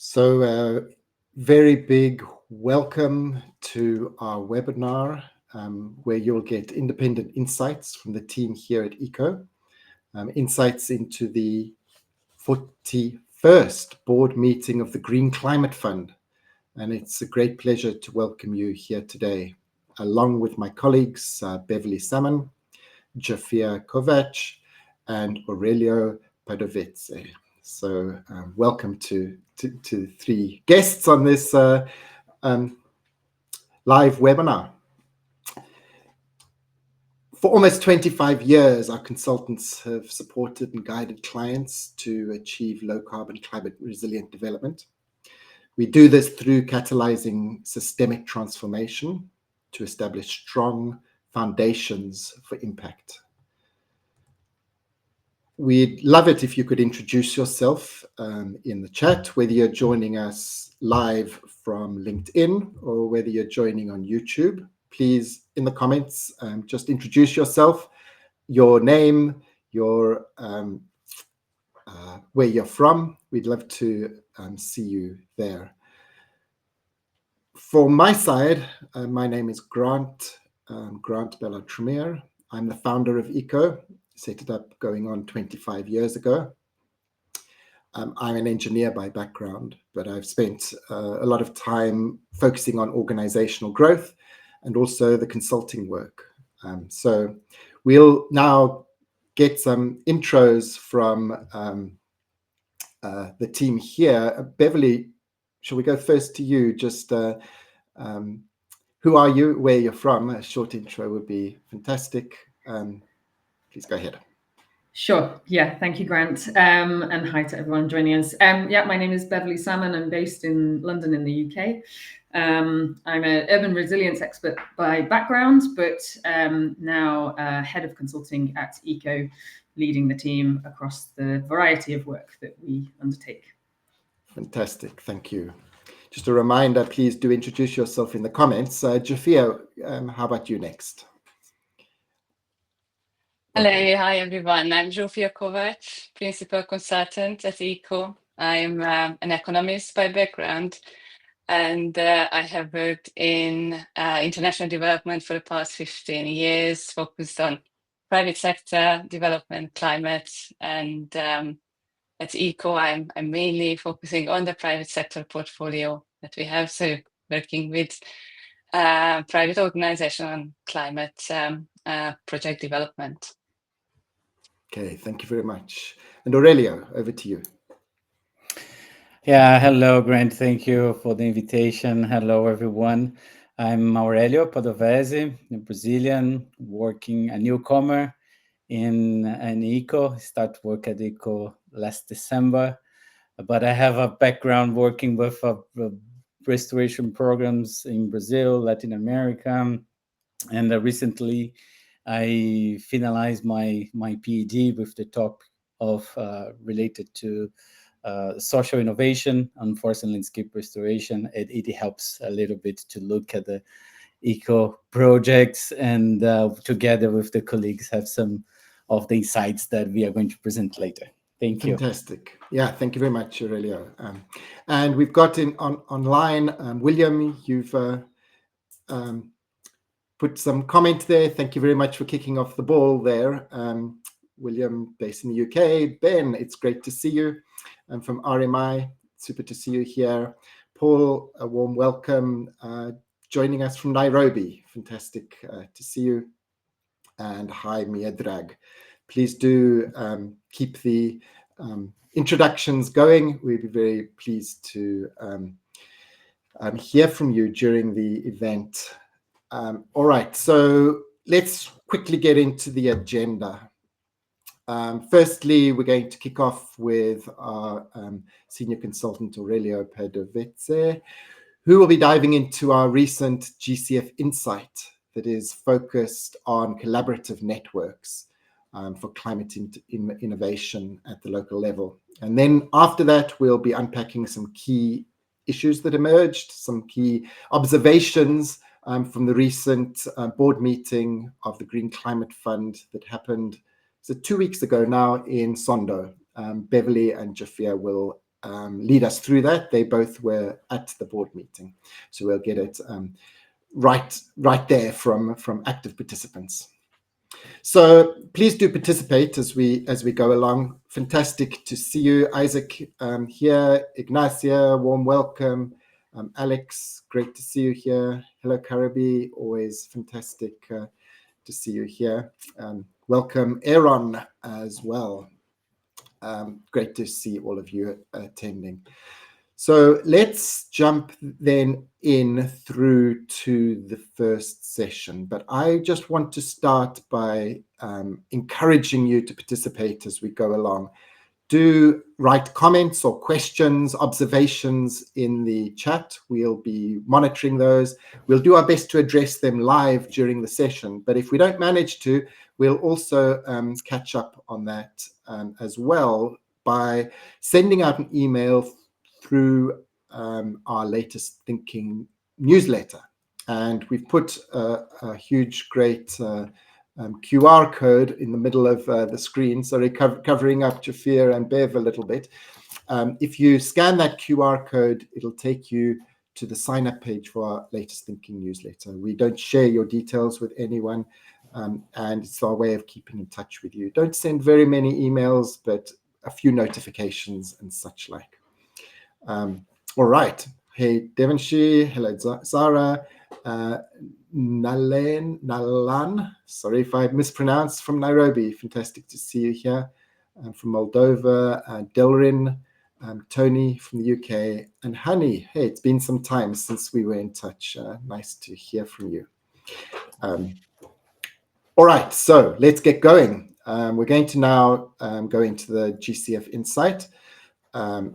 Very big welcome to our webinar, where you'll get independent insights from the team here at ECO, insights into the 41st board meeting of the Green Climate Fund. And it's a great pleasure to welcome you here today, along with my colleagues, Beverley, Salmon, Zsofia Kovacs, and Aurelio, Padovese. So welcome to three guests on this live webinar. For almost 25 years, our consultants have supported and guided clients to achieve low carbon climate resilient development. We do this through catalyzing systemic transformation to establish strong foundations for impact. We'd love it if you could introduce yourself in the chat, whether you're joining us live from LinkedIn or whether you're joining on YouTube. Please, in the comments, just introduce yourself, your name, your where you're from. We'd love to see you there. For my side, my name is Grant Ballard-Tremeer. I'm the founder of ECO. Set it up going on 25 years ago. I'm an engineer by background, but I've spent a lot of time focusing on organizational growth and also the consulting work. So we'll now get some intros from the team here. Beverley, shall we go first to you? Just who are you, where you're from? A short intro would be fantastic. Please go ahead. Sure. Yeah, thank you, Grant. And hi to everyone joining us. Yeah, my name is Beverley Salmon. I'm based in London in the UK. I'm an urban resilience expert by background, but now head of consulting at ECO, leading the team across the variety of work that we undertake. Fantastic. Thank you. Just a reminder, please do introduce yourself in the comments. Zsofia, how about you next? Hello, hi everyone. I'm Zsofia Kovacs, principal consultant at ECO. I'm an economist by background, and I have worked in international development for the past 15 years, focused on private sector development, climate, and at ECO, I'm mainly focusing on the private sector portfolio that we have, so working with private organization on climate project development. Okay, thank you very much. And Aurelio, over to you. Yeah, hello, Grant. Thank you for the invitation. Hello, everyone. I'm Aurelio Padovese, a Brazilian, working a newcomer in ECO. Start work at ECO last December, but I have a background working with restoration programs in Brazil, Latin America, and recently I finalized my PhD with the topic of related to social innovation on forest and landscape restoration. It helps a little bit to look at the eco projects and together with the colleagues have some of the insights that we are going to present later. Thank you. Fantastic. Yeah, thank you very much, Aurelio. And we've got online, William, you've put some comment there. Thank you very much for kicking off the ball there. William, based in the UK. Ben, it's great to see you. I'm from RMI. Super to see you here. Paul, a warm welcome. Joining us from Nairobi. Fantastic to see you. And hi, Miedrag. Please do keep the introductions going. We'd be very pleased to hear from you during the event. All right, so let's quickly get into the agenda. Firstly, we're going to kick off with our senior consultant, Aurelio Padovese, who will be diving into our recent GCF insight that is focused on collaborative networks for climate innovation at the local level. And then after that, we'll be unpacking some key issues that emerged, some key observations from the recent board meeting of the Green Climate Fund that happened 2 weeks ago now in Sondo. Beverley and Zsofia will lead us through that. They both were at the board meeting, so we'll get it right there from active participants. So please do participate as we go along. Fantastic to see you, Isaac, here. Ignacia, warm welcome. Alex, great to see you here. Hello, Karabi, always fantastic to see you here. Welcome, Aaron, as well. Great to see all of you attending. So let's jump then in through to the first session. But I just want to start by encouraging you to participate as we go along. Do write comments or questions, observations in the chat. We'll be monitoring those. We'll do our best to address them live during the session. But if we don't manage to, we'll also catch up on that as well by sending out an email through our latest thinking newsletter. And we've put a huge, great QR code in the middle of the screen, sorry, covering up Zsofia and Bev a little bit. If you scan that QR code, it'll take you to the sign-up page for our latest thinking newsletter. We don't share your details with anyone, and it's our way of keeping in touch with you. Don't send very many emails, but a few notifications and such like. All right. Hey, Devonshire. Hello, Zara. Nalan, sorry if I mispronounced, from Nairobi. Fantastic to see you here. From Moldova, Delrin, Tony from the UK, and Honey. Hey, it's been some time since we were in touch. Nice to hear from you. All right, so let's get going. We're going to now go into the GCF Insight.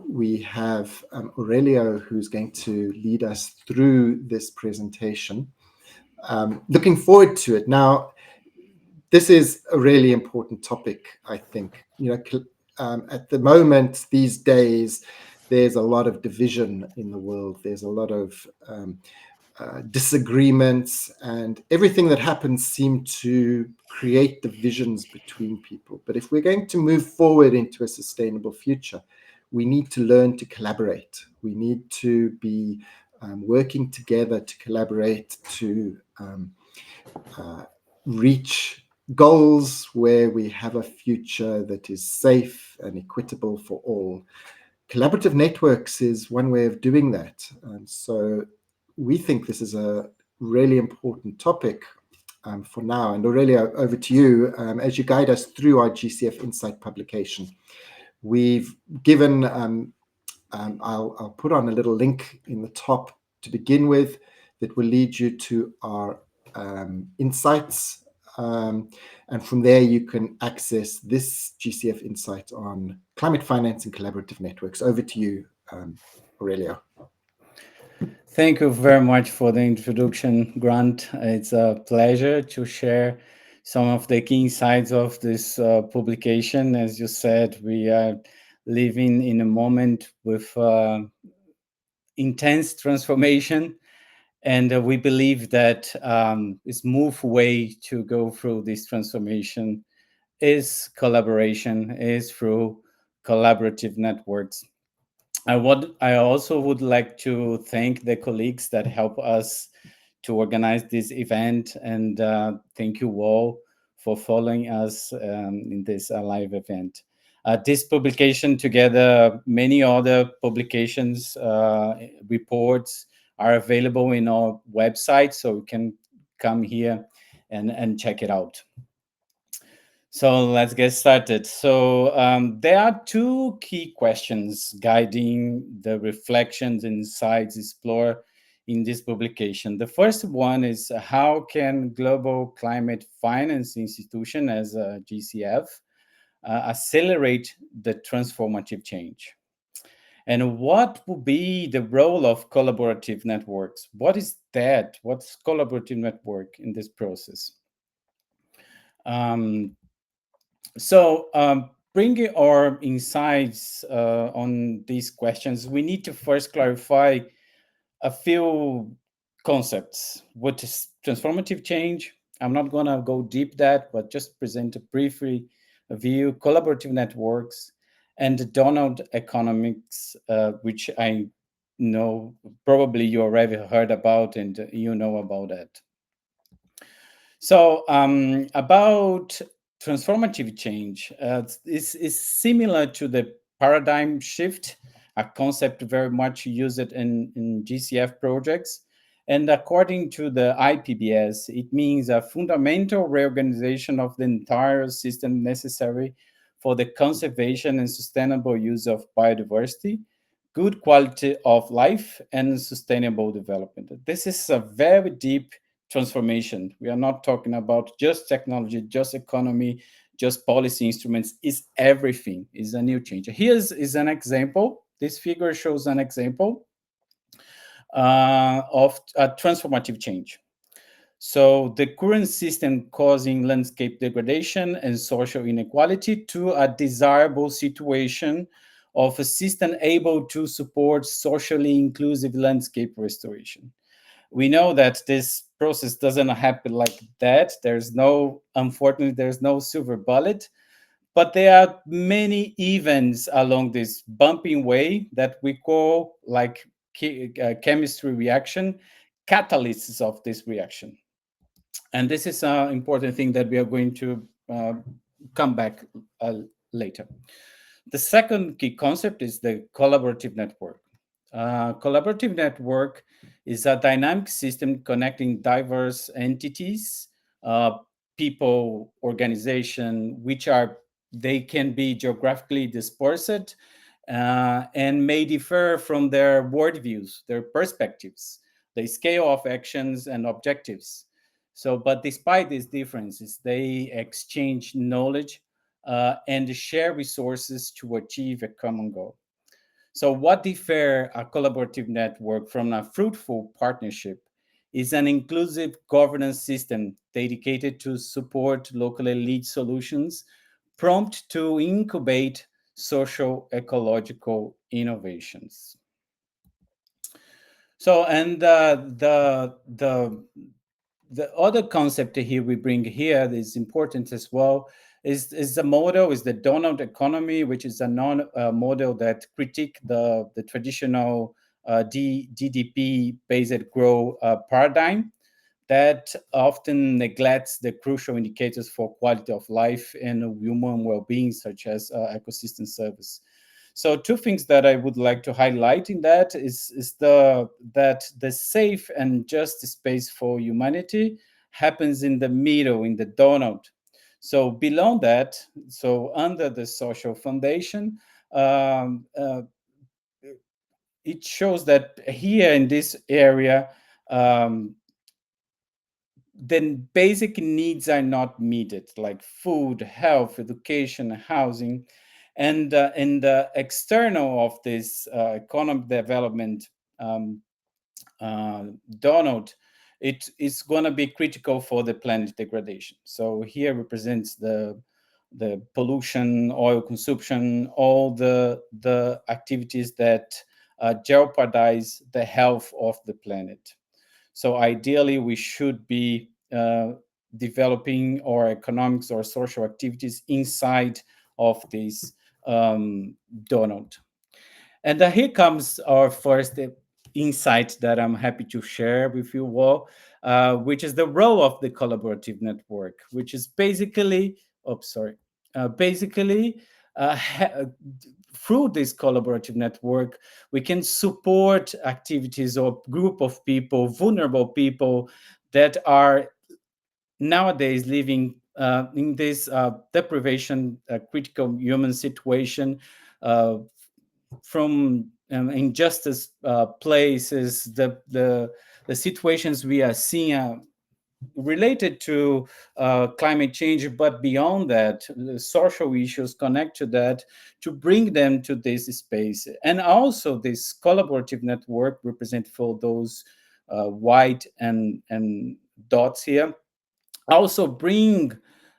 We have Aurelio, who's going to lead us through this presentation. Looking forward to it. Now, this is a really important topic, I think. You know, at the moment, these days, there's a lot of division in the world. There's a lot of disagreements, and everything that happens seems to create divisions between people. But if we're going to move forward into a sustainable future, we need to learn to collaborate. We need to be working together to collaborate to reach goals where we have a future that is safe and equitable for all. Collaborative networks is one way of doing that. So we think this is a really important topic for now. And Aurelio, over to you as you guide us through our GCF Insight publication. We've given, I'll put on a little link in the top to begin with that will lead you to our insights. And from there, you can access this GCF Insight on climate finance and collaborative networks. Over to you, Aurelio. Thank you very much for the introduction, Grant. It's a pleasure to share some of the key insights of this publication. As you said, we are living in a moment with intense transformation, and we believe that a smooth way to go through this transformation is collaboration, is through collaborative networks. I also would like to thank the colleagues that help us to organize this event, and thank you all for following us in this live event. This publication, together many other publications, reports, are available in our website, so you can come here and check it out. So let's get started. So there are two key questions guiding the reflections and insights explored in this publication. The first one is, how can global climate finance institution as a GCF accelerate the transformative change? And what will be the role of collaborative networks? What is that? What's collaborative network in this process? So bringing our insights on these questions, we need to first clarify a few concepts. What is transformative change? I'm not going to go deep that, but just present a briefly view. Collaborative networks and the donut economics, which I know probably you already heard about and you know about that. So about transformative change, is similar to the paradigm shift, a concept very much used in GCF projects. And according to the IPBS, it means a fundamental reorganization of the entire system necessary for the conservation and sustainable use of biodiversity, good quality of life, and sustainable development. This is a very deep transformation. We are not talking about just technology, just economy, just policy instruments. It's everything. It's a new change. Here's is an example. This figure shows an example of a transformative change. So the current system causing landscape degradation and social inequality to a desirable situation of a system able to support socially inclusive landscape restoration. We know that this process doesn't happen like that. Unfortunately, there's no silver bullet, but there are many events along this bumping way that we call like chemistry reaction, catalysts of this reaction. And this is an important thing that we are going to come back later. The second key concept is the collaborative network. Collaborative network is a dynamic system connecting diverse entities, people, organization, they can be geographically dispersed and may differ from their worldviews, their perspectives, the scale of actions and objectives. So, but despite these differences, they exchange knowledge and share resources to achieve a common goal. So what differs a collaborative network from a fruitful partnership is an inclusive governance system dedicated to support locally led solutions, prompt to incubate social ecological innovations. So, and the other concept here we bring here that is important as well is the model, is the donut economy, which is a model that critique the traditional GDP-based growth paradigm that often neglects the crucial indicators for quality of life and human well-being, such as ecosystem service. So two things that I would like to highlight in that is that the safe and just space for humanity happens in the middle, in the donut. So below that, so under the social foundation, it shows that here in this area, then basic needs are not meted, like food, health, education, housing. And in the external of this economic development donut, it is going to be critical for the planet degradation. So here represents the pollution, oil consumption, all the activities that jeopardize the health of the planet. So ideally, we should be developing our economics or social activities inside of this donut. And here comes our first insight that I'm happy to share with you all, which is the role of the collaborative network, which is basically, through this collaborative network, we can support activities or group of people, vulnerable people that are nowadays living in this deprivation, critical human situation, from injustice places, the situations we are seeing related to climate change, but beyond that, the social issues connect to that, to bring them to this space. And also this collaborative network represent for those white and dots here, also bring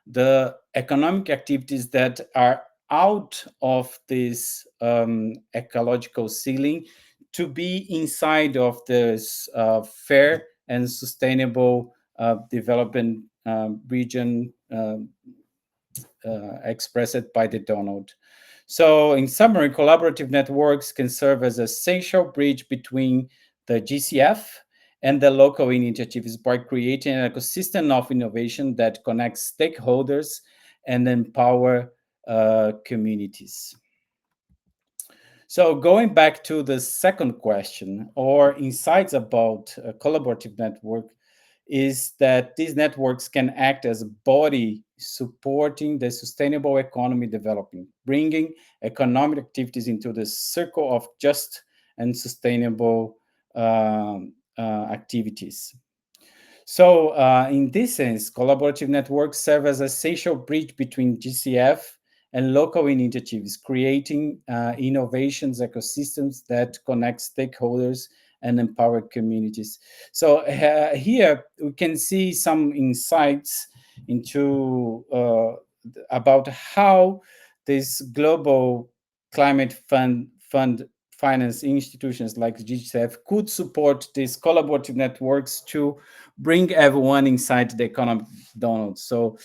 the economic activities that are out of this ecological ceiling to be inside of this fair and sustainable development region expressed by the donut. So in summary, collaborative networks can serve as an essential bridge between the GCF and the local initiatives by creating an ecosystem of innovation that connects stakeholders and empower communities. So going back to the second question, or insights about a collaborative network, is that these networks can act as a body supporting the sustainable economy developing, bringing economic activities into the circle of just and sustainable activities. So in this sense, collaborative networks serve as an essential bridge between GCF and local initiatives, creating innovations ecosystems that connect stakeholders and empower communities. So here we can see some insights into about how this global climate fund finance institutions like GCF could support these collaborative networks to bring everyone inside the economic donut. So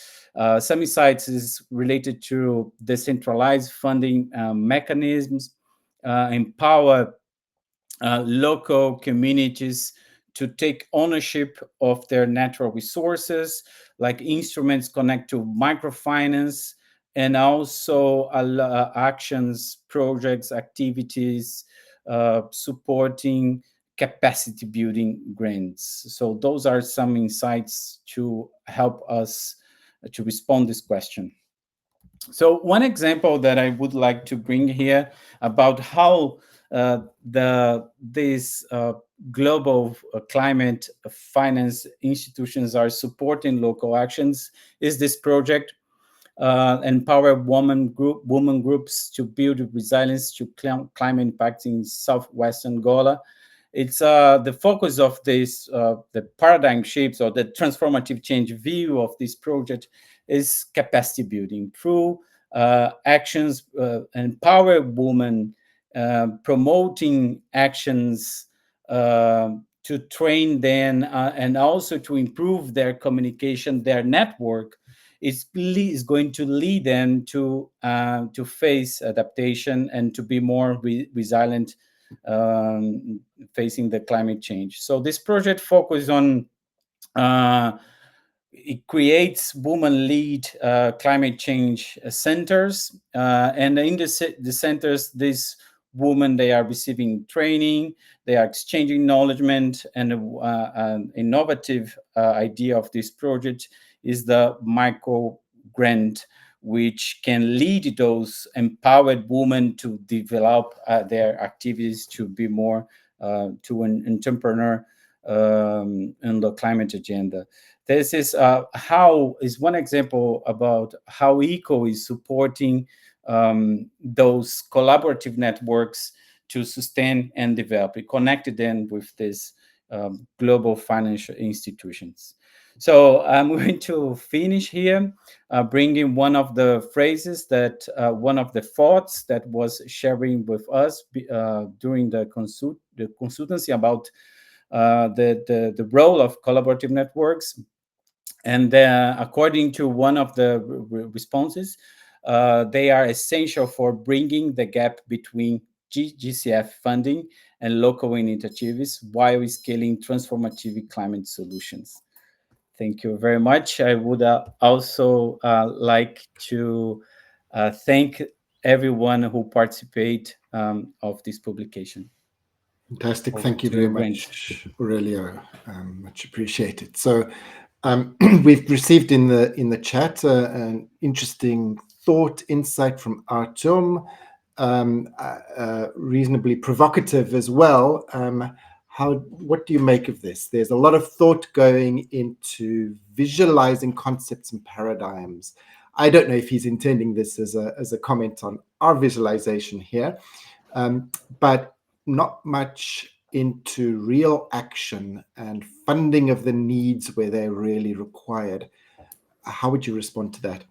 some insights is related to decentralized funding mechanisms, empower local communities to take ownership of their natural resources, like instruments connect to microfinance, and also actions, projects, activities supporting capacity building grants. So those are some insights to help us to respond to this question. So one example that I would like to bring here about how these global climate finance institutions are supporting local actions is this project, empower women groups to build resilience to climate impact in southwestern Angola. It's the focus of this, the paradigm shifts or the transformative change view of this project is capacity building through actions, empower women, promoting actions to train them and also to improve their communication, their network is going to lead them to face adaptation and to be more resilient facing the climate change. So this project focuses on it creates women-led climate change centers, and in the centers, these women, they are receiving training, they are exchanging knowledge, and an innovative idea of this project is the micro grant, which can lead those empowered women to develop their activities to be more to an entrepreneur in the climate agenda. This is how is one example about how ECO is supporting those collaborative networks to sustain and develop. It connected them with these global financial institutions. So I'm going to finish here, bringing one of the phrases that one of the thoughts that was sharing with us during the consultancy about the role of collaborative networks. And according to one of the responses, they are essential for bringing the gap between GCF funding and local initiatives while scaling transformative climate solutions. Thank you very much. I would also like to thank everyone who participate of this publication. Fantastic. Thank you very much, Aurelio. Much appreciated. So we've received in the chat an interesting thought, insight from Artem, reasonably provocative as well. What do you make of this? There's a lot of thought going into visualizing concepts and paradigms. I don't know if he's intending this as a comment on our visualization here, but not much into real action and funding of the needs where they're really required. How would you respond to that?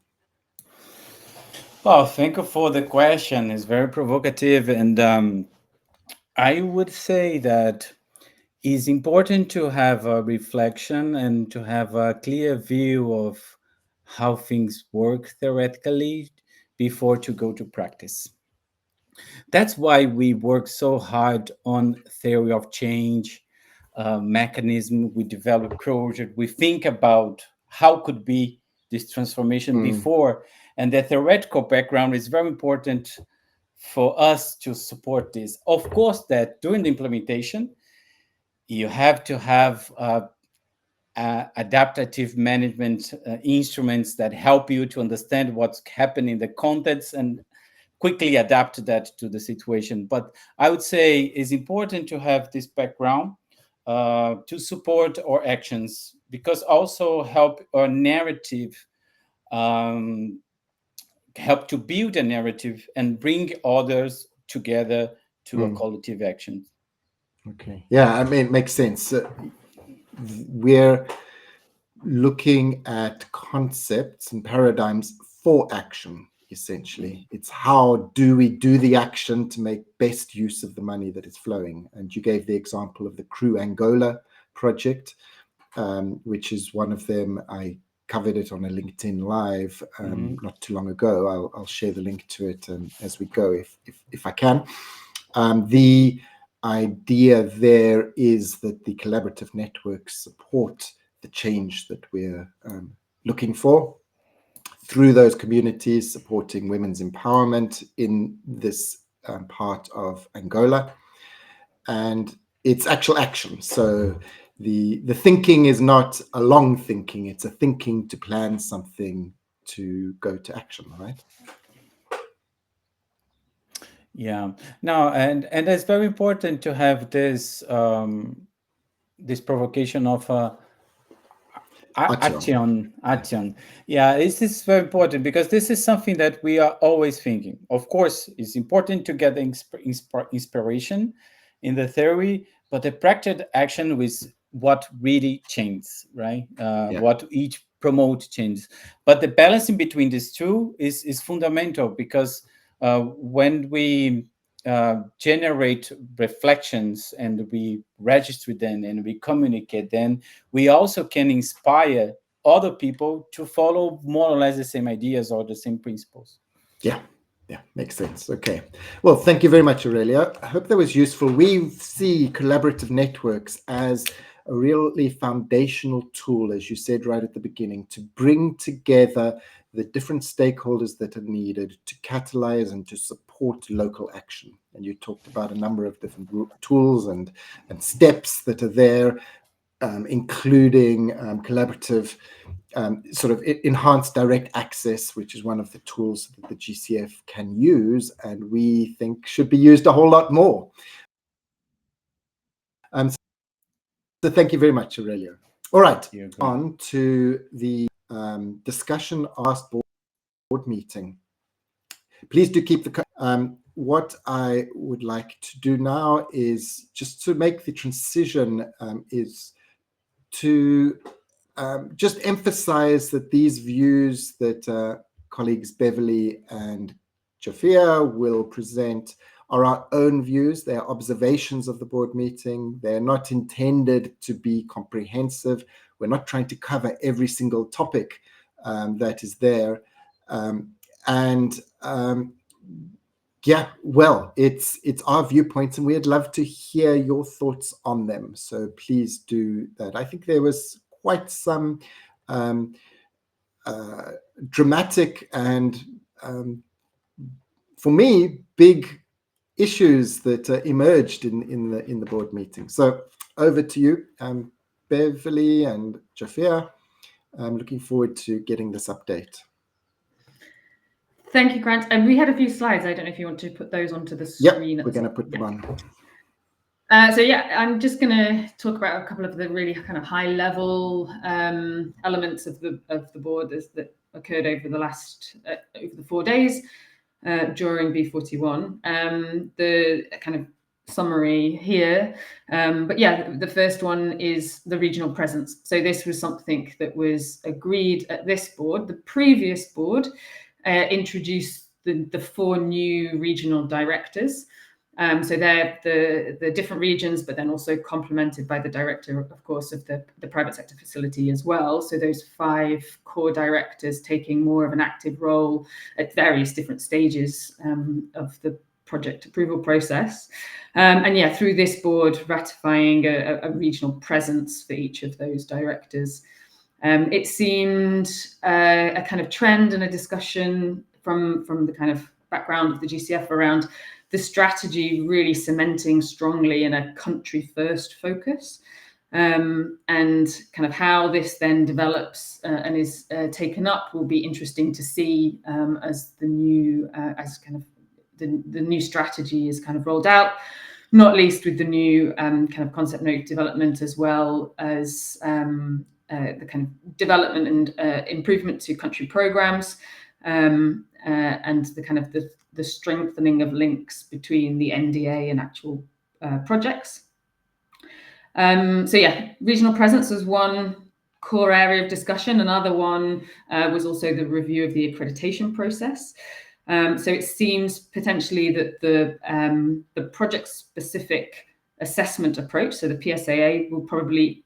Well, thank you for the question. It's very provocative, and I would say that it's important to have a reflection and to have a clear view of how things work theoretically before to go to practice. That's why we work so hard on theory of change, mechanism. We develop project. We think about how could be this transformation before, and the theoretical background is very important for us to support this. Of course, that during the implementation, you have to have adaptive management instruments that help you to understand what's happening in the context and quickly adapt that to the situation. But I would say it's important to have this background to support our actions, because also help our narrative, help to build a narrative and bring others together to a collective action. Okay. Yeah, I mean, it makes sense. We're looking at concepts and paradigms for action, essentially. It's how do we do the action to make best use of the money that is flowing. And you gave the example of the Crew Angola project, which is one of them. I covered it on a LinkedIn Live not too long ago. I'll share the link to it as we go, if I can. The idea there is that the collaborative networks support the change that we're looking for through those communities, supporting women's empowerment in this part of Angola. And it's actual action. So the thinking is not a long thinking, it's a thinking to plan something to go to action, right? Yeah, no, and it's very important to have this this provocation of action. Yeah, this is very important, because this is something that we are always thinking. Of course, it's important to get inspiration in the theory, but the practical action with what really changes, right? What each promote changes. But the balancing between these two is fundamental, because when we generate reflections and we register them and we communicate them, we also can inspire other people to follow more or less the same ideas or the same principles. Yeah, makes sense. Okay. Well, thank you very much, Aurelio. I hope that was useful. We see collaborative networks as a really foundational tool, as you said right at the beginning, to bring together the different stakeholders that are needed to catalyze and to support local action. And you talked about a number of different tools and steps that are there, including collaborative sort of enhanced direct access, which is one of the tools that the GCF can use, and we think should be used a whole lot more. So thank you very much, Aurelio. All right, on to the discussion last board meeting. Please do keep the... what I would like to do now is just to make the transition is to just emphasize that these views that colleagues Beverley and Zsofia will present are our own views. They are observations of the board meeting. They're not intended to be comprehensive. We're not trying to cover every single topic that is there. Yeah, well, it's our viewpoints, and we'd love to hear your thoughts on them. So please do that. I think there was quite some dramatic and, for me, big issues that emerged in the board meeting. So over to you, Beverley and Zsofia. I'm looking forward to getting this update. Thank you, Grant. And we had a few slides. I don't know if you want to put those onto the screen. Yep, we're going to put them on. So yeah, I'm just going to talk about a couple of the really kind of high-level elements of the board that occurred over the 4 days during B.41. The kind of summary here, but yeah, the first one is the regional presence. So this was something that was agreed at this board. The previous board introduced the 4 new regional directors. So they're the different regions, but then also complemented by the director, of course, of the private sector facility as well. So those 5 core directors taking more of an active role at various different stages of the project approval process. And yeah, through this board ratifying a regional presence for each of those directors. It seemed a kind of trend and a discussion from the kind of background of the GCF around the strategy really cementing strongly in a country first focus. And kind of how this then develops and is taken up will be interesting to see as the new the new strategy is kind of rolled out, not least with the new kind of concept note development, as well as the kind of development and improvement to country programs, and the kind of the strengthening of links between the NDA and actual projects. So yeah, regional presence was one core area of discussion. Another one was also the review of the accreditation process. So it seems potentially that the project-specific assessment approach, so the PSAA,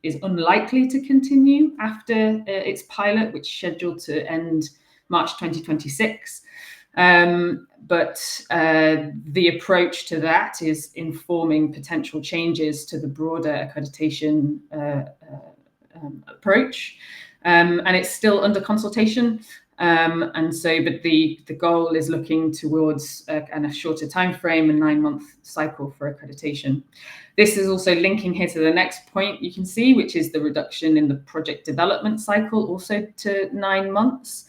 is unlikely to continue after its pilot, which is scheduled to end March 2026. But the approach to that is informing potential changes to the broader accreditation approach, and it's still under consultation. And so, but the goal is looking towards a shorter time frame, a 9-month cycle for accreditation. This is also linking here to the next point you can see, which is the reduction in the project development cycle, also to 9 months,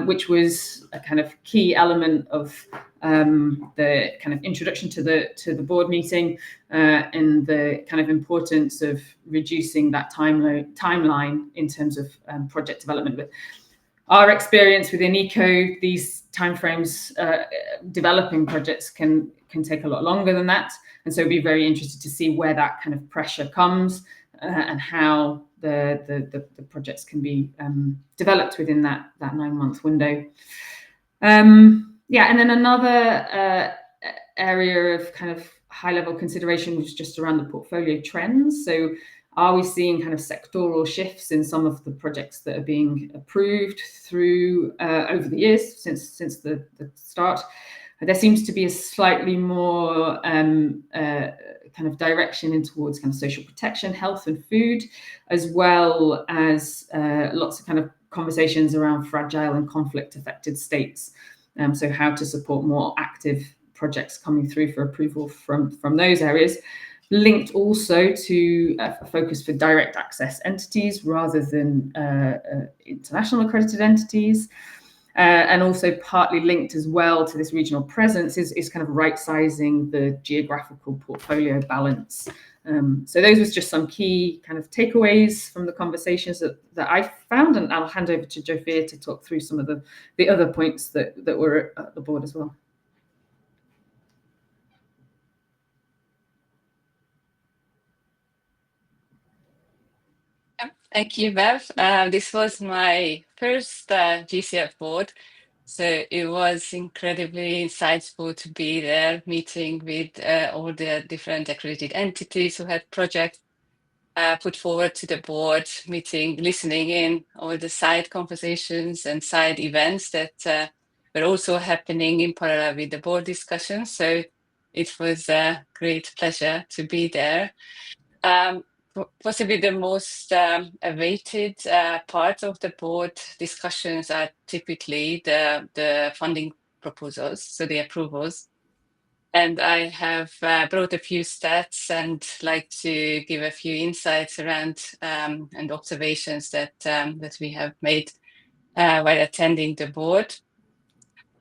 which was a kind of key element of the kind of introduction to the board meeting, and the kind of importance of reducing that timeline in terms of project development. But our experience within ECO, these timeframes developing projects can take a lot longer than that, and so we'd be very interested to see where that kind of pressure comes and how the projects can be developed within that 9-month window. Yeah, and then another area of kind of high-level consideration was just around the portfolio trends. So are we seeing kind of sectoral shifts in some of the projects that are being approved through over the years since the start? There seems to be a slightly more kind of direction in towards kind of social protection, health and food, as well as lots of kind of conversations around fragile and conflict affected states. So how to support more active projects coming through for approval from those areas, linked also to a focus for direct access entities rather than international accredited entities. And also partly linked as well to this regional presence is kind of right-sizing the geographical portfolio balance. So those was just some key kind of takeaways from the conversations that I found, and I'll hand over to Zsofia to talk through some of the other points that were at the board as well. Thank you, Bev. This was my first GCF board, so it was incredibly insightful to be there, meeting with all the different accredited entities who had projects put forward to the board, listening in all the side conversations and side events that were also happening in parallel with the board discussions. So it was a great pleasure to be there. Possibly the most awaited part of the board discussions are typically the funding proposals, so the approvals. And I have brought a few stats and like to give a few insights around and observations that we have made while attending the board.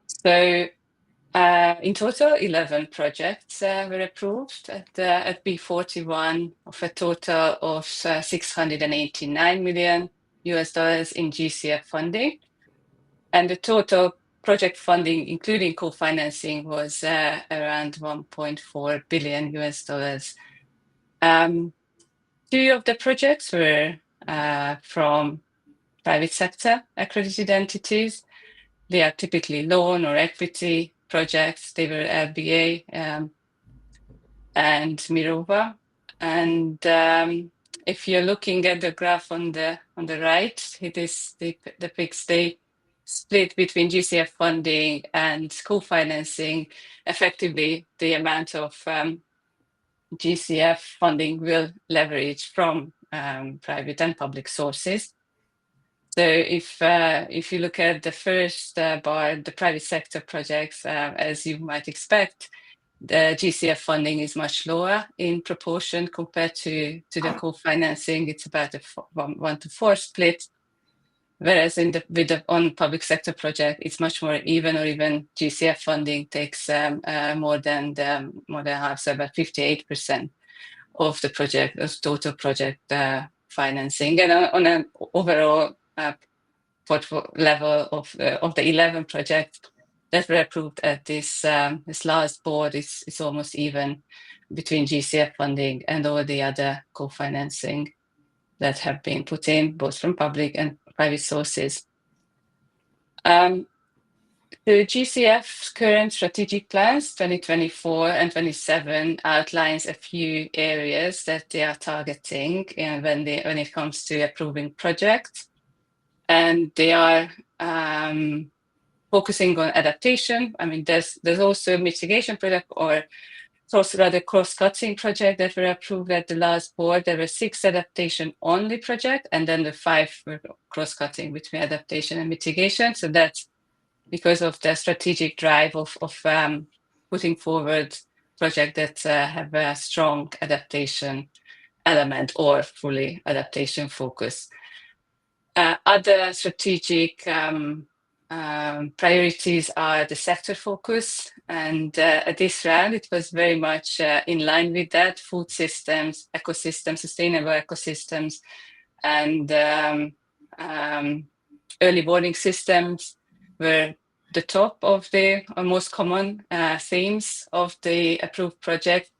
So in total, 11 projects were approved at B.41 of a total of $689 million in GCF funding. And the total project funding, including co-financing, was around $1.4 billion. 2 of the projects were from private sector accredited entities. They are typically loan or equity projects. They were LBA and Mirova. And if you're looking at the graph on the right, it depicts the split between GCF funding and co-financing, effectively the amount of GCF funding will leverage from private and public sources. So if you look at the first bar, the private sector projects, as you might expect, the GCF funding is much lower in proportion compared to the co-financing. It's about a 1-to-4 split. Whereas on public sector project, it's much more even, or even GCF funding takes more than half, so about 58% of the project, of total project financing. And on an overall portfolio level of the 11 projects that were approved at this last board, it's almost even between GCF funding and all the other co-financing that have been put in, both from public and private sources. The GCF's current strategic plans, 2024 and 27, outlines a few areas that they are targeting when it comes to approving projects. And they are focusing on adaptation. I mean, there's also mitigation project, or rather cross-cutting project that were approved at the last board. There were 6 adaptation-only projects, and then the 5 were cross-cutting between adaptation and mitigation. So that's because of the strategic drive of putting forward projects that have a strong adaptation element or fully adaptation focus. Other strategic priorities are the sector focus, and at this round it was very much in line with that. Food systems, ecosystems, sustainable ecosystems, and early warning systems were the top of the most common themes of the approved project.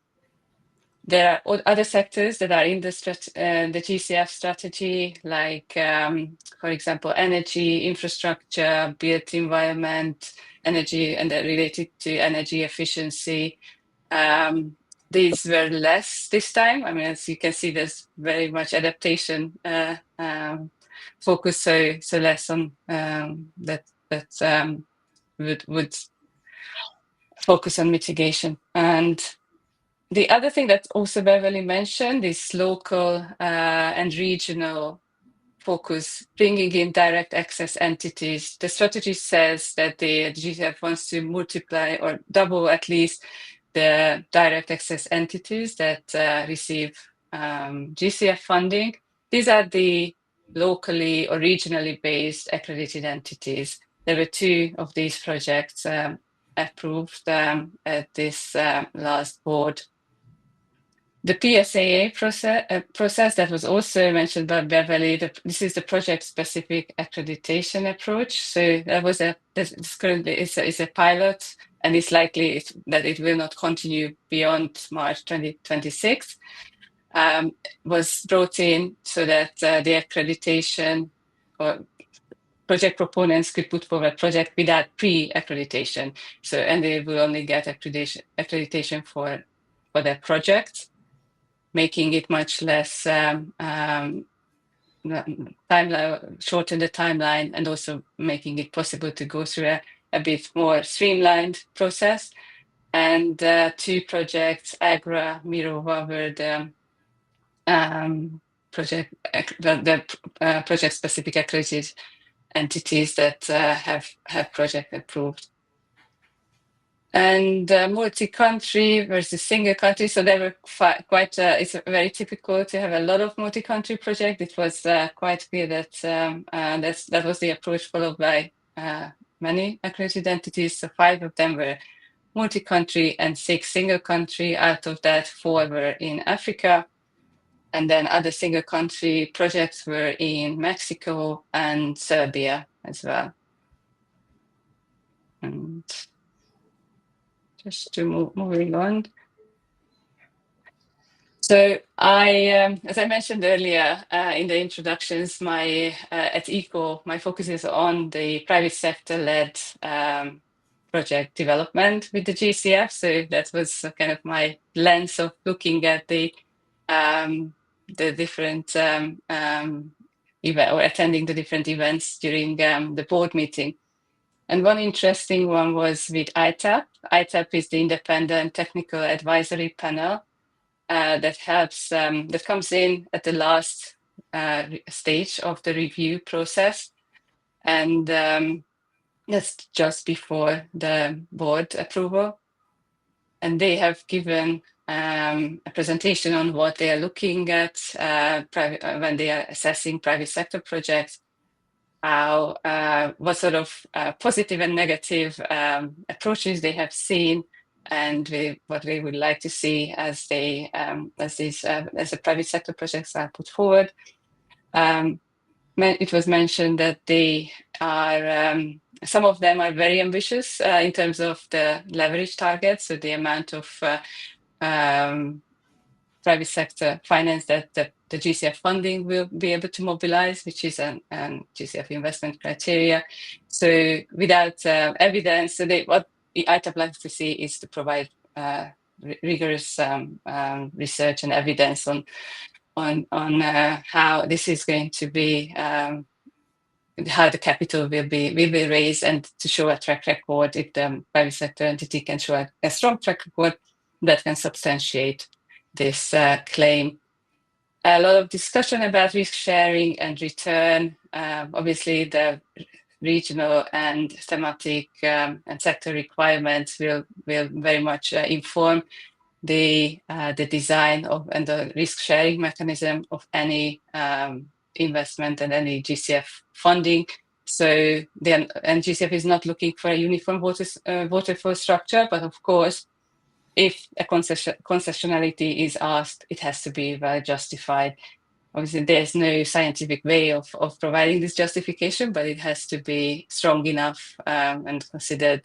There are other sectors that are in the GCF strategy, like, for example, energy, infrastructure, built environment, energy, and related to energy efficiency. These were less this time. I mean, as you can see, there's very much adaptation focus, so less on that would focus on mitigation. And the other thing that also Beverley mentioned is local and regional focus, bringing in direct access entities. The strategy says that the GCF wants to multiply or double at least the direct access entities that receive GCF funding. These are the locally or regionally based accredited entities. There were 2 of these projects approved at this last board. The PSAA process that was also mentioned by Beverley, this is the project-specific accreditation approach. So that was this currently is a pilot, and it's likely that it will not continue beyond March 2026. Was brought in so that the accreditation or project proponents could put forward a project without pre-accreditation. So, and they will only get accreditation for their projects, making it much less timeline, shorten the timeline, and also making it possible to go through a bit more streamlined process. And 2 projects, Agra, Mirova, were the project-specific accredited entities that have project approved. And multi-country versus single country. So they were quite, it's very typical to have a lot of multi-country projects. It was quite clear that that was the approach followed by many accredited entities. So 5 of them were multi-country and 6 single country. Out of that, 4 were in Africa. And then other single country projects were in Mexico and Serbia as well. And just to moving on. So as I mentioned earlier in the introductions, at ECO, my focus is on the private sector-led project development with the GCF. So that was kind of my lens of looking at the different event or attending the different events during the board meeting. And one interesting one was with ITAP. ITAP is the Independent Technical Advisory Panel that helps, that comes in at the last stage of the review process. And that's just before the board approval. And they have given a presentation on what they are looking at when they are assessing private sector projects, how what sort of positive and negative approaches they have seen, and what they would like to see as they as the private sector projects are put forward. It was mentioned that they are some of them are very ambitious in terms of the leverage targets, so the amount of private sector finance that the GCF funding will be able to mobilize, which is an GCF investment criteria. So without evidence, so what the ITAP likes to see is to provide rigorous research and evidence on how this is going to be, how the capital will be raised, and to show a track record. If the private sector entity can show a strong track record that can substantiate this claim. A lot of discussion about risk sharing and return. Obviously, the regional and thematic and sector requirements will very much inform the design of and the risk sharing mechanism of any investment and any GCF funding. So then, and GCF is not looking for a uniform waterfall structure, but of course, if a concessionality is asked, it has to be well justified. Obviously, there's no scientific way of providing this justification, but it has to be strong enough and considered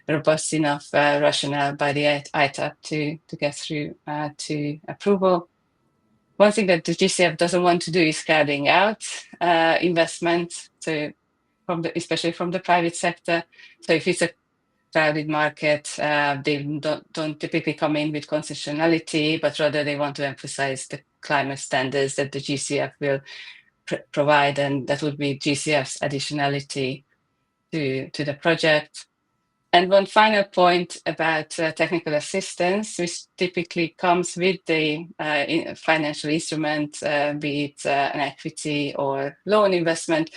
robust enough rationale by the ITAP to get through to approval. One thing that the GCF doesn't want to do is crowding out investment, so especially from the private sector. So if it's a crowded market, they don't typically come in with concessionality, but rather they want to emphasize the climate standards that the GCF will provide, and that would be GCF's additionality to the project. And one final point about technical assistance, which typically comes with the financial instrument, be it an equity or loan investment.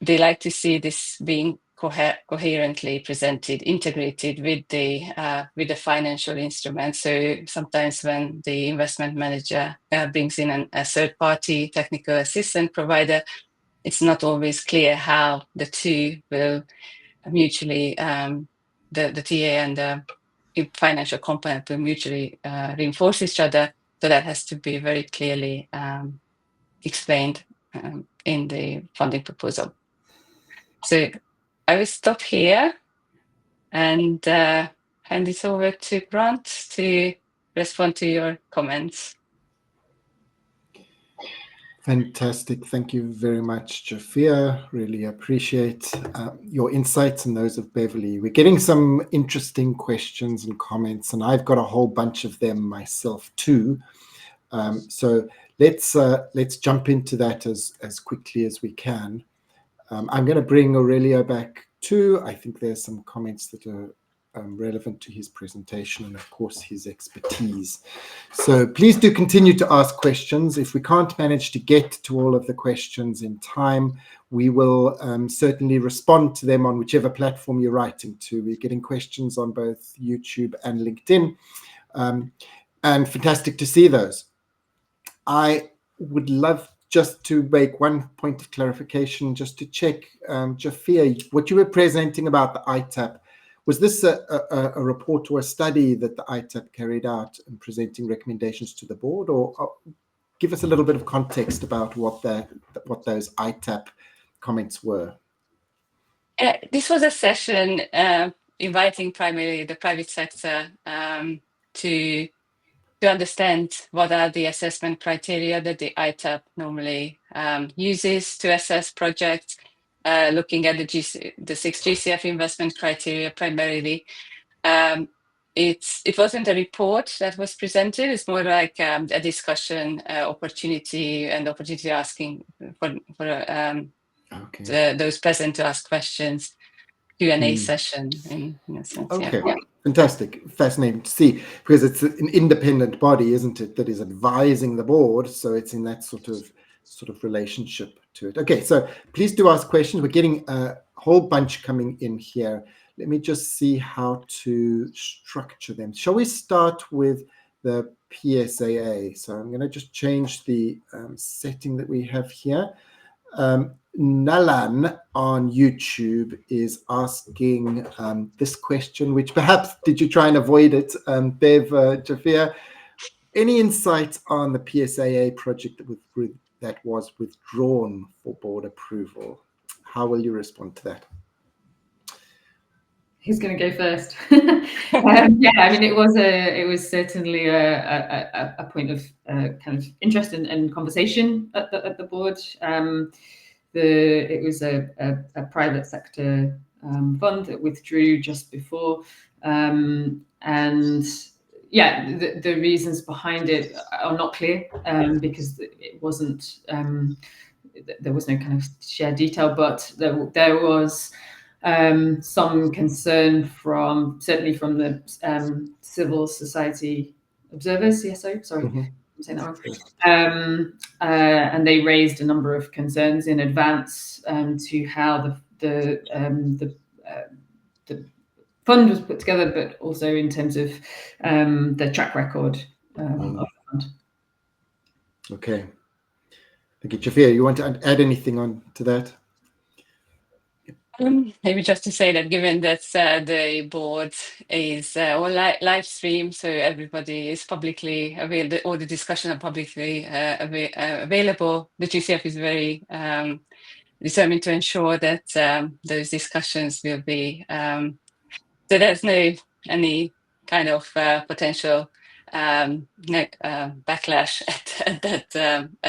They like to see this being coherently presented, integrated with the financial instrument. So sometimes when the investment manager brings in a third-party technical assistant provider, it's not always clear how the two will mutually, the TA and the financial component will mutually reinforce each other. So that has to be very clearly explained in the funding proposal. So I will stop here and hand it over to Grant to respond to your comments. Fantastic. Thank you very much, Zsofia. Really appreciate your insights and those of Beverley. We're getting some interesting questions and comments, and I've got a whole bunch of them myself too. So let's jump into that as quickly as we can. I'm going to bring Aurelio back too. I think there's some comments that are relevant to his presentation and, of course, his expertise. So please do continue to ask questions. If we can't manage to get to all of the questions in time, we will certainly respond to them on whichever platform you're writing to. We're getting questions on both YouTube and LinkedIn, and fantastic to see those. I would love just to make one point of clarification, just to check, Zsofia, what you were presenting about the ITAP, was this a report or a study that the ITAP carried out and presenting recommendations to the board, or give us a little bit of context about what those ITAP comments were? This was a session inviting primarily the private sector to understand what are the assessment criteria that the ITAP normally uses to assess projects, looking at the 6 GCF investment criteria primarily. It wasn't a report that was presented. It's more like a discussion opportunity, and opportunity asking for those present to ask questions. Q&A session in a sense. Okay, yeah. Fantastic, fascinating to see, because it's an independent body, isn't it, that is advising the board, so it's in that sort of relationship to it. Okay, so please do ask questions. We're getting a whole bunch coming in here. Let me just see how to structure them. Shall we start with the PSAA? So I'm going to just change the setting that we have here. Nalan on YouTube is asking this question, which perhaps did you try and avoid it, Bev, Zsofia? Any insight on the PSAA project that was withdrawn for board approval? How will you respond to that? Who's going to go first? Yeah, I mean, it was certainly a point of kind of interest and conversation at the board. It was a private sector fund that withdrew just before, and yeah, the reasons behind it are not clear, because it wasn't. There was no kind of shared detail, but there was some concern certainly from the civil society observers, CSO, sorry, I'm saying that wrong. And they raised a number of concerns in advance to how the fund was put together, but also in terms of the track record of the fund. Okay. Thank you. Zsofia, you want to add anything on to that? Maybe just to say that given that the board is live stream, so everybody is publicly available, all the discussion are publicly available. The GCF is very determined to ensure that those discussions will be, so there's no any kind of potential backlash at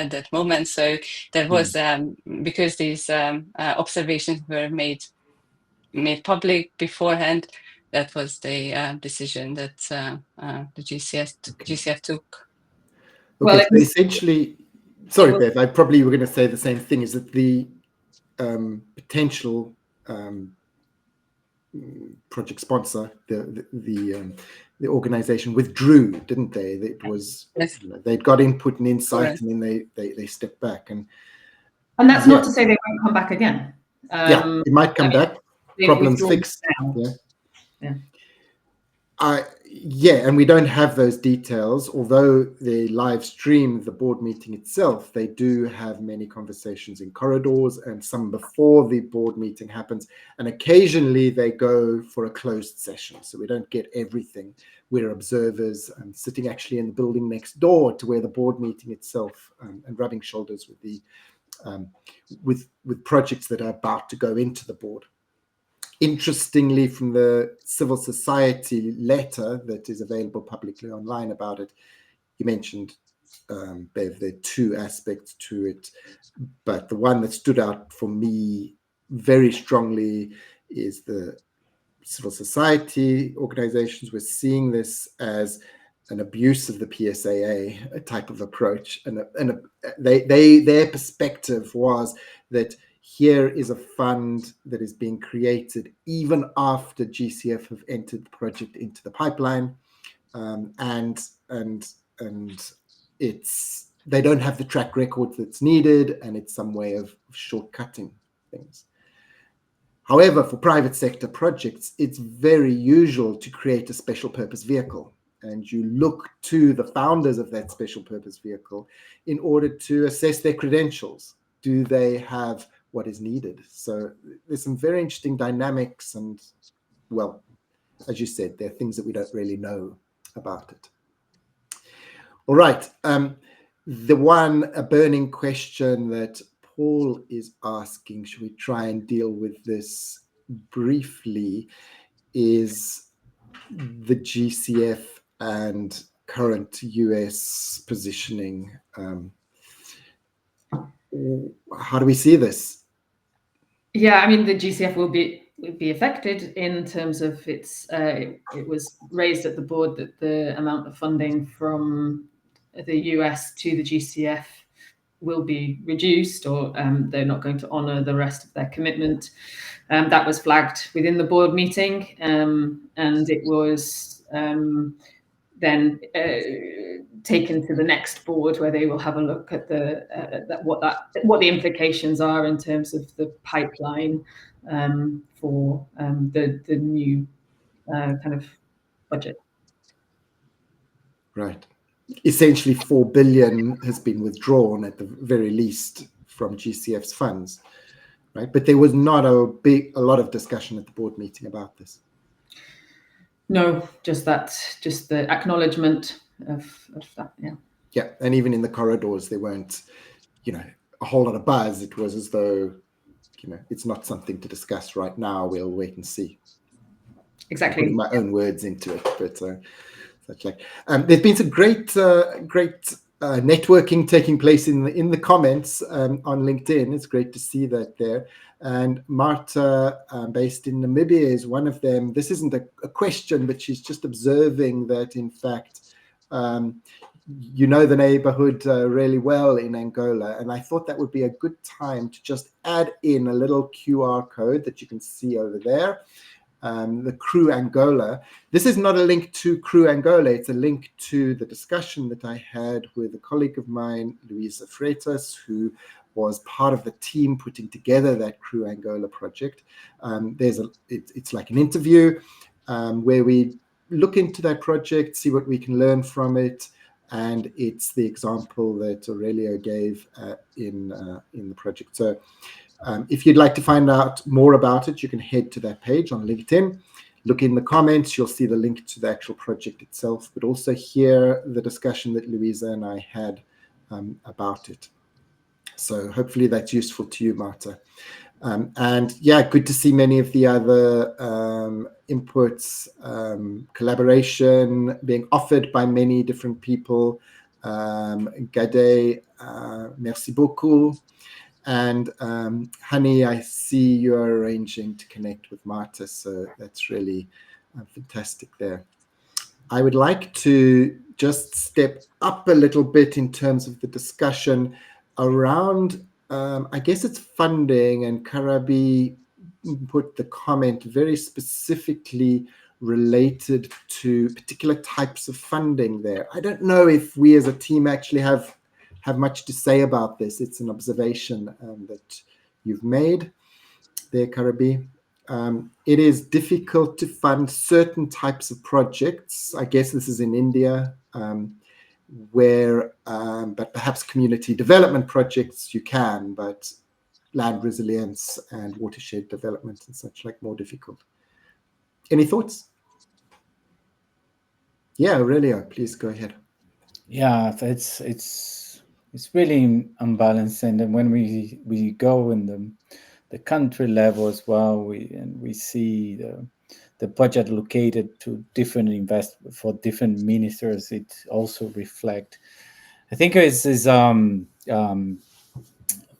that moment. So there was because these observations were made public beforehand. That was the decision that the GCF took. Okay, well, so essentially, sorry, Bev, I probably were going to say the same thing. Is that the potential project sponsor, the organization withdrew, didn't they? It was, yes. They'd got input and insight, and then they stepped back, and that's not to say they won't come back again. Yeah, it might come back. Problems fixed. Yeah, and we don't have those details. Although they live stream the board meeting itself, they do have many conversations in corridors and some before the board meeting happens. And occasionally they go for a closed session. So we don't get everything. We're observers and sitting actually in the building next door to where the board meeting itself, and rubbing shoulders with the with projects that are about to go into the board. Interestingly, from the civil society letter that is available publicly online about it, you mentioned, Bev, there are two aspects to it, but the one that stood out for me very strongly is the civil society organizations were seeing this as an abuse of the PSAA, a type of approach, and their perspective was that here is a fund that is being created even after GCF have entered the project into the pipeline, and it's they don't have the track record that's needed, and it's some way of shortcutting things. However, for private sector projects, it's very usual to create a special purpose vehicle, and you look to the founders of that special purpose vehicle in order to assess their credentials. Do they have what is needed? So there's some very interesting dynamics, and, well, as you said, there are things that we don't really know about it. All right. A burning question that Paul is asking, should we try and deal with this briefly, is the GCF and current US positioning. How do we see this? Yeah, I mean, the GCF will be affected in terms of its. It was raised at the board that the amount of funding from the US to the GCF will be reduced, or they're not going to honour the rest of their commitment. That was flagged within the board meeting, and it was then taken to the next board, where they will have a look at what the implications are in terms of the pipeline for the new kind of budget. Right. Essentially, 4 billion has been withdrawn at the very least from GCF's funds, right? But there was not a lot of discussion at the board meeting about this. No, just the acknowledgement of that. Yeah. Yeah, and even in the corridors, there weren't, a whole lot of buzz. It was as though, it's not something to discuss right now. We'll wait and see. Exactly. I'm putting my own words into it, but such like there's been some great networking taking place in the comments on LinkedIn. It's great to see that there. And Marta, based in Namibia, is one of them. This isn't a question, but she's just observing that, in fact, the neighborhood really well in Angola. And I thought that would be a good time to just add in a little QR code that you can see over there. The Crew Angola. This is not a link to Crew Angola. It's a link to the discussion that I had with a colleague of mine, Luisa Freitas, who was part of the team putting together that Crew Angola project. It's like an interview where we look into that project, see what we can learn from it, and it's the example that Aurelio gave in the project. So if you'd like to find out more about it, you can head to that page on LinkedIn. Look in the comments, you'll see the link to the actual project itself, but also hear the discussion that Luisa and I had about it. So hopefully that's useful to you, Marta. And yeah, good to see many of the other inputs, collaboration being offered by many different people. Gade, merci beaucoup. And Honey, I see you're arranging to connect with Marta, so that's really fantastic there. I would like to just step up a little bit in terms of the discussion around, I guess it's funding, and Karabi put the comment very specifically related to particular types of funding there. I don't know if we as a team actually have much to say about this. It's an observation that you've made there, Karabi. It is difficult to fund certain types of projects. I guess this is in India, but perhaps community development projects you can, but land resilience and watershed development and such like more difficult. Any thoughts? Yeah, Aurelio, please go ahead. Yeah, it's really unbalanced, and when we go in the country level as well, we see the budget allocated to different for different ministers. It also reflect. I think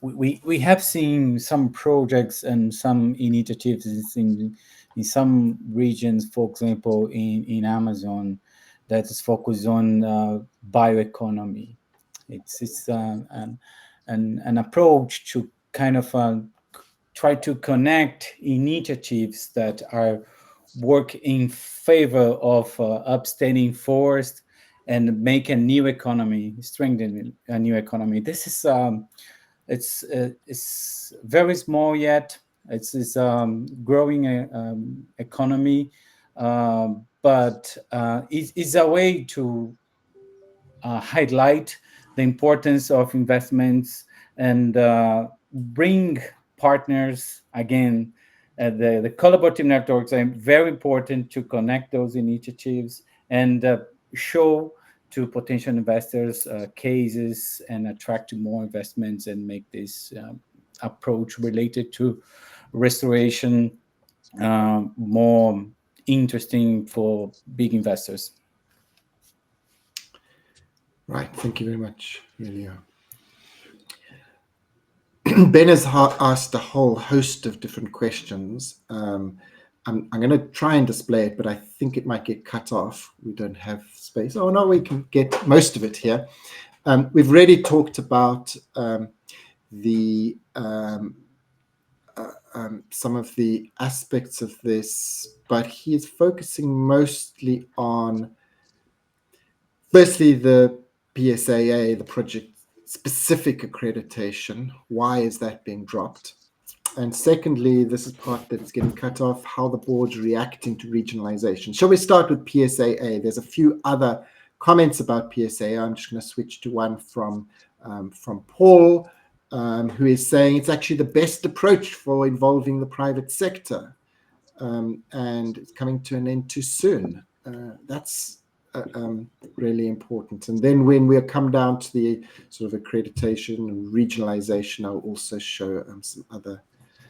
we have seen some projects and some initiatives in some regions, for example, in Amazon, that is focused on bioeconomy. It's an approach to kind of try to connect initiatives that are work in favor of upstanding forest and make a new economy, strengthen a new economy. This is it's very small yet. It's growing economy, but it's a way to highlight the importance of investments and bring partners again. The collaborative networks are very important to connect those initiatives and show to potential investors cases and attract more investments and make this approach related to restoration more interesting for big investors. Right, thank you very much, Aurelio. Ben has asked a whole host of different questions. I'm going to try and display it, but I think it might get cut off. We don't have space. Oh no, we can get most of it here. We've already talked about some of the aspects of this, but he is focusing mostly on, firstly, the PSAA, the project-specific accreditation. Why is that being dropped? And secondly, this is part that's getting cut off, how the board's reacting to regionalization. Shall we start with PSAA? There's a few other comments about PSAA. I'm just going to switch to one from Paul, who is saying it's actually the best approach for involving the private sector, and it's coming to an end too soon. That's really important. And then when we come down to the sort of accreditation and regionalization, I'll also show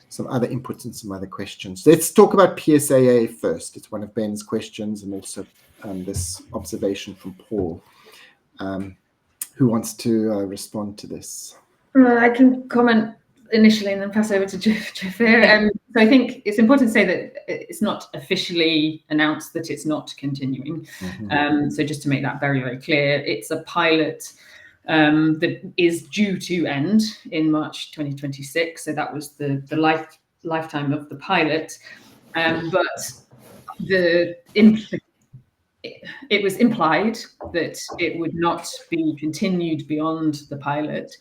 some other inputs and some other questions. Let's talk about PSAA first. It's one of Ben's questions, and also this observation from Paul. Who wants to respond to this? I can comment initially and then pass over to Zsofia. So I think it's important to say that it's not officially announced that it's not continuing. So just to make that very, very clear, it's a pilot that is due to end in March 2026. So that was the lifetime of the pilot. But it was implied that it would not be continued beyond the pilot,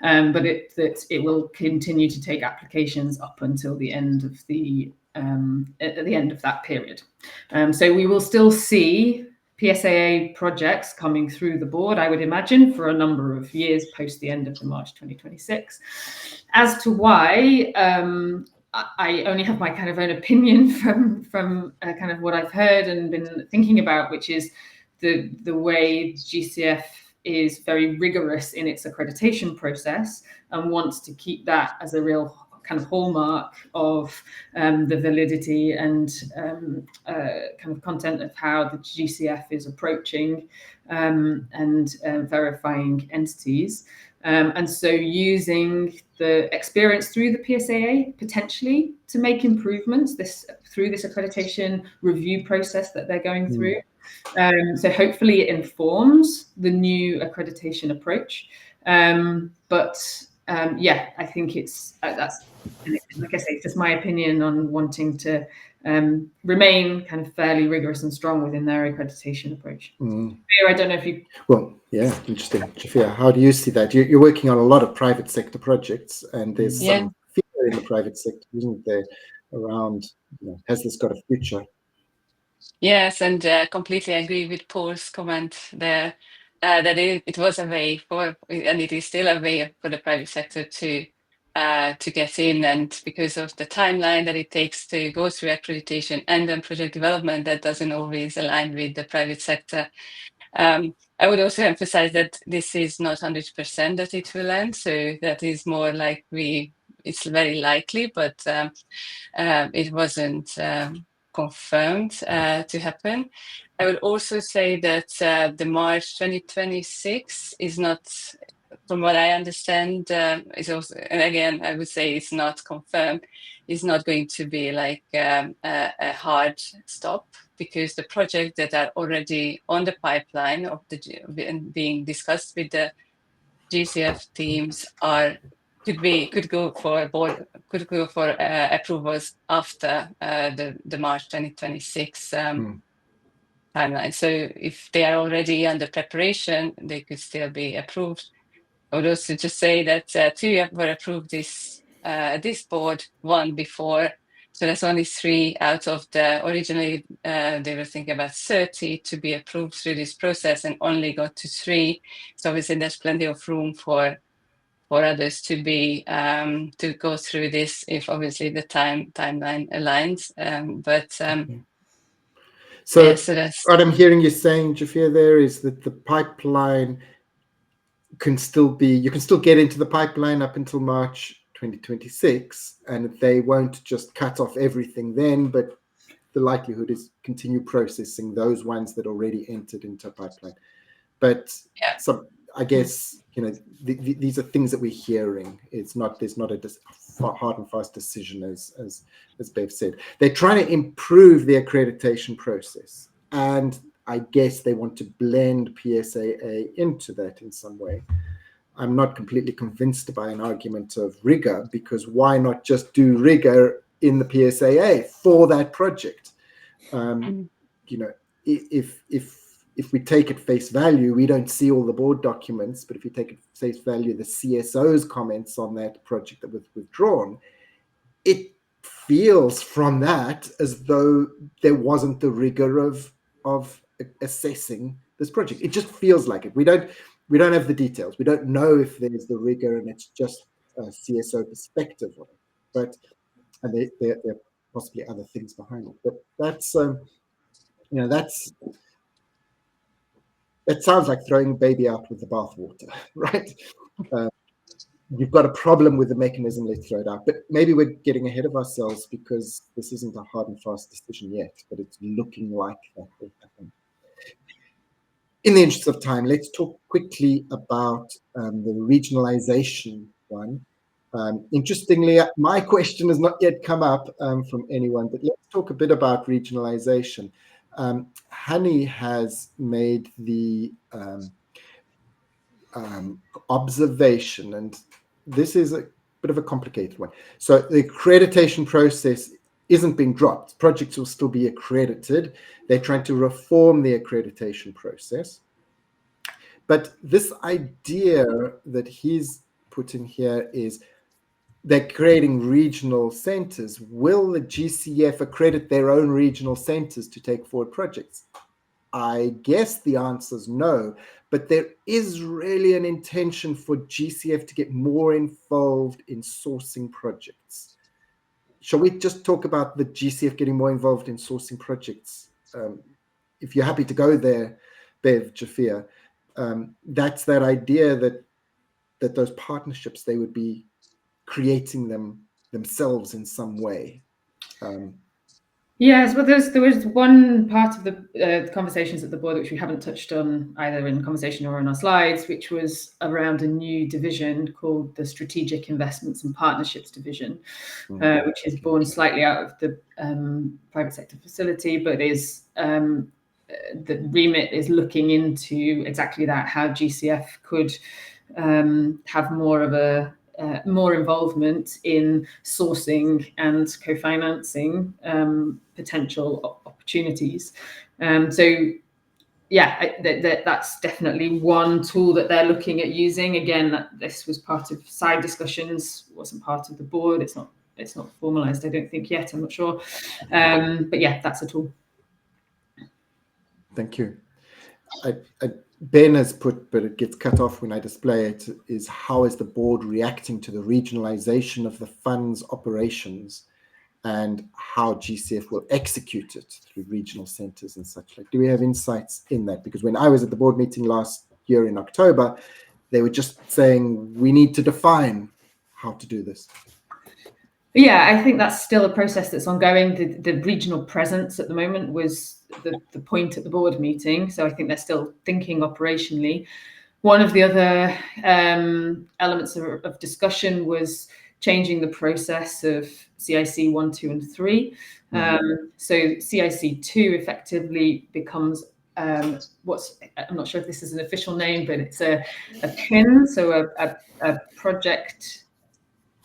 but that it will continue to take applications up until the end of at the end of that period. So we will still see PSAA projects coming through the board, I would imagine, for a number of years post the end of the March 2026. As to why, I only have my kind of own opinion from kind of what I've heard and been thinking about, which is the way GCF is very rigorous in its accreditation process and wants to keep that as a real kind of hallmark of the validity and kind of content of how the GCF is approaching and verifying entities. And so using the experience through the PSAA potentially to make improvements through this accreditation review process that they're going through. So hopefully it informs the new accreditation approach. Yeah, I think that's, like I say, it's just my opinion on wanting to remain kind of fairly rigorous and strong within their accreditation approach. I don't know if you... Well, yeah, interesting. Zsofia, how do you see that? You're working on a lot of private sector projects, and there's some fear in the private sector, isn't there, around, has this got a future? Yes, and completely agree with Paul's comment there, that it was a way for, and it is still a way for the private sector to get in, and because of the timeline that it takes to go through accreditation and then project development, that doesn't always align with the private sector. I would also emphasize that this is not 100% that it will end, so that is more like it's very likely, but it wasn't confirmed to happen. I would also say that the March 2026 is not, from what I understand, is also, and again, I would say it's not confirmed, is not going to be like a hard stop, because the projects that are already on the pipeline of being discussed with the GCF teams could go for approvals after the March 2026 timeline. So if they are already under preparation, they could still be approved. I would also just say that 2 were approved this board, 1 before. So that's only 3 out of the originally they were thinking about 30 to be approved through this process, and only got to 3. So obviously there's plenty of room for others to be to go through this if obviously the timeline aligns. So what I'm hearing you saying, Zsofia, there is that the pipeline can still get into the pipeline up until March 2026, and they won't just cut off everything then, but the likelihood is continue processing those ones that already entered into a pipeline. But I guess these are things that we're hearing. There's not a hard and fast decision, as Bev said. They're trying to improve the accreditation process, and I guess they want to blend PSAA into that in some way. I'm not completely convinced by an argument of rigor, because why not just do rigor in the PSAA for that project? You know, if we take at face value, we don't see all the board documents, but if you take at face value the CSO's comments on that project that was withdrawn, it feels from that as though there wasn't the rigor of assessing this project. It just feels like it. We don't have the details. We don't know if there's the rigor and it's just a CSO perspective on it. But and there are possibly other things behind it. But that's that sounds like throwing baby out with the bathwater, right? You've got a problem with the mechanism, let's throw it out. But maybe we're getting ahead of ourselves, because this isn't a hard and fast decision yet, but it's looking like that will happen. In the interest of time, let's talk quickly about the regionalization one. Interestingly, my question has not yet come up from anyone, but let's talk a bit about regionalization. Hani has made the observation, and this is a bit of a complicated one. So the accreditation process isn't being dropped. Projects will still be accredited. They're trying to reform the accreditation process. But this idea that he's put in here is they're creating regional centers. Will the GCF accredit their own regional centers to take forward projects? I guess the answer is no, but there is really an intention for GCF to get more involved in sourcing projects. Shall we just talk about the GCF getting more involved in sourcing projects? If you're happy to go there, Bev, Zsofia, that's that idea that those partnerships, they would be creating them themselves in some way. Yes, well, there was one part of the conversations at the board which we haven't touched on either in conversation or on our slides, which was around a new division called the Strategic Investments and Partnerships Division, which is born slightly out of the private sector facility, but is the remit is looking into exactly that, how GCF could have more of a more involvement in sourcing and co-financing potential opportunities. So yeah, that's definitely one tool that they're looking at using. Again, this was part of side discussions, wasn't part of the board. It's not formalized, I don't think yet, I'm not sure. But yeah, that's a tool. Thank you. Ben has put, but it gets cut off when I display it, is how is the board reacting to the regionalization of the fund's operations and how GCF will execute it through regional centers and such like. Do we have insights in that? Because when I was at the board meeting last year in October, they were just saying we need to define how to do this. Yeah, I think that's still a process that's ongoing. The regional presence at the moment was the point at the board meeting. So I think they're still thinking operationally. One of the other elements of discussion was changing the process of CIC 1, 2, and 3. So CIC 2 effectively becomes I'm not sure if this is an official name, but it's a PIN, so a project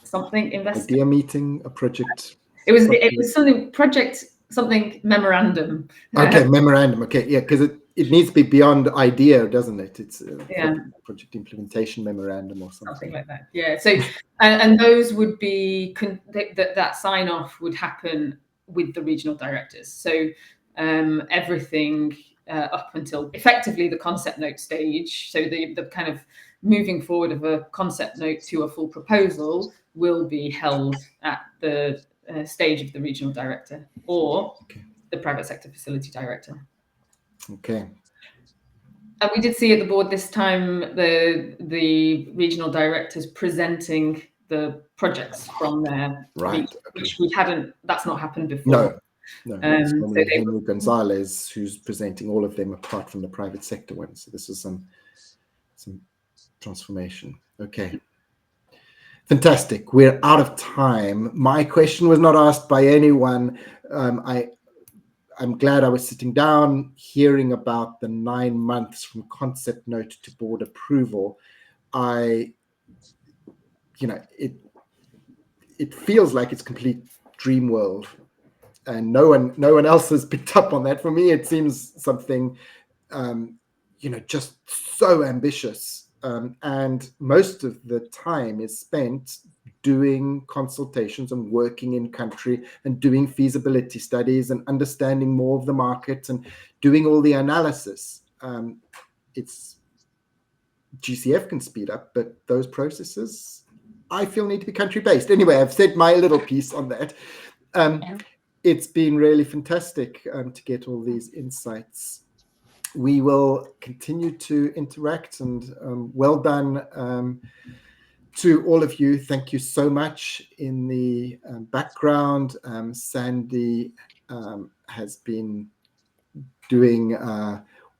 something investor. Idea meeting, a project. It was something project something memorandum. Okay, memorandum. Okay, yeah, because it needs to be beyond idea, doesn't it? It's project implementation memorandum or something like that. Yeah. So and those would be that sign off would happen with the regional directors. So everything up until effectively the concept note stage. So the kind of moving forward of a concept note to a full proposal will be held at the stage of the regional director or the private sector facility director. Okay. And we did see at the board this time the regional directors presenting the projects from their right, which we hadn't. That's not happened before. No. It's normally Henry Gonzalez who's presenting all of them apart from the private sector ones. So this is some transformation. Okay. Fantastic. We're out of time. My question was not asked by anyone. I I'm glad I was sitting down, hearing about the 9 months from concept note to board approval. It feels like it's complete dream world, and no one else has picked up on that. For me, it seems something, just so ambitious. And most of the time is spent doing consultations and working in country and doing feasibility studies and understanding more of the market and doing all the analysis. It's GCF can speed up, but those processes, I feel, need to be country-based. Anyway, I've said my little piece on that. It's been really fantastic to get all these insights. We will continue to interact, and well done to all of you. Thank you so much. In the background, Sandy has been doing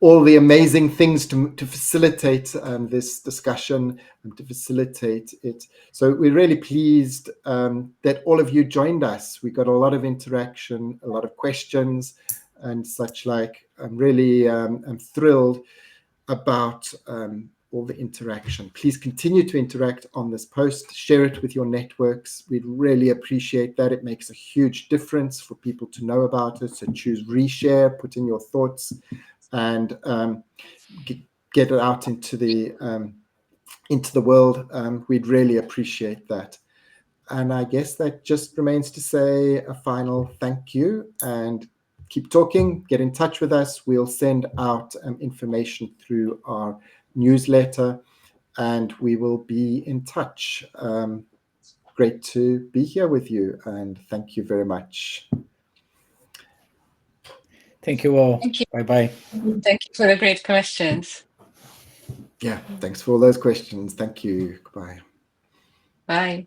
all the amazing things to facilitate this discussion and to facilitate it. So we're really pleased that all of you joined us. We got a lot of interaction, a lot of questions and such like. I'm thrilled about all the interaction. Please continue to interact on this post, share it with your networks. We'd really appreciate that. It makes a huge difference for people to know about it. So choose reshare, put in your thoughts, and get it out into the world. We'd really appreciate that. And I guess that just remains to say a final thank you, and keep talking, get in touch with us. We'll send out information through our newsletter, and we will be in touch. Great to be here with you, and thank you very much. Thank you all. Thank you. Bye-bye. Thank you for the great questions. Yeah, thanks for all those questions. Thank you. Goodbye. Bye.